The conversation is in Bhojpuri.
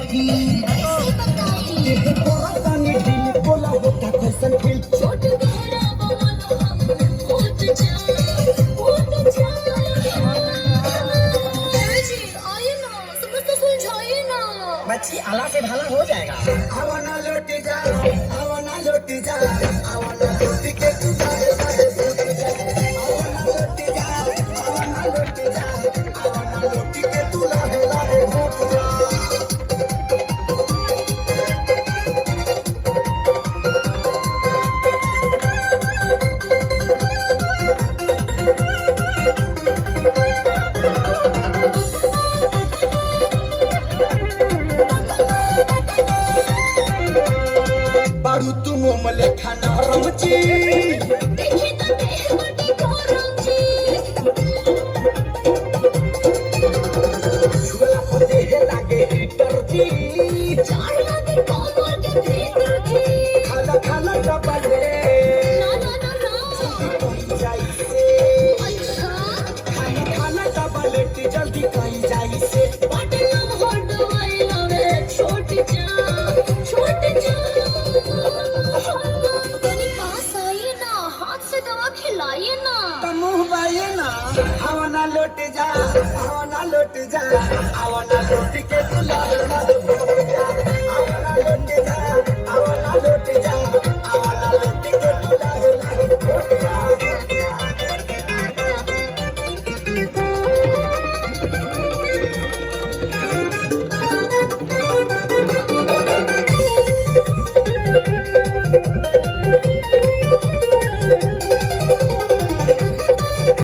की तनी दिल बोला होता कैसन फील छोट गहरा बोलो हम उठ जा जी आइए ना समझ तो सुलझाइए ना बच्ची आला से भाला हो जाएगा आवाना लौट जा आवाना लौट जा आवाना लौट के तू जा आवाना लौट जा आवाना लौट जा आवाना लौट के तू लाहे लाहे लौट जा बारू तुम मले खाना रमची देखी तो देह बड़ी गरम जी झूला पर देह लागे हीटर जी चार लागे कमर के भीतर जी खाना खाना डबले ना ना ना ना कहीं जाई से अच्छा खाना खाना डबले जल्दी कहीं जाई से बाटे लव हो दवाई लवे छोट जा कनी पास आइए ना हाथ से दवा खिलाइए ना तो मुंह बाइए ना आवाना लौट जा आवाना लौट जा आवाना लौट के तू लाहे लाहे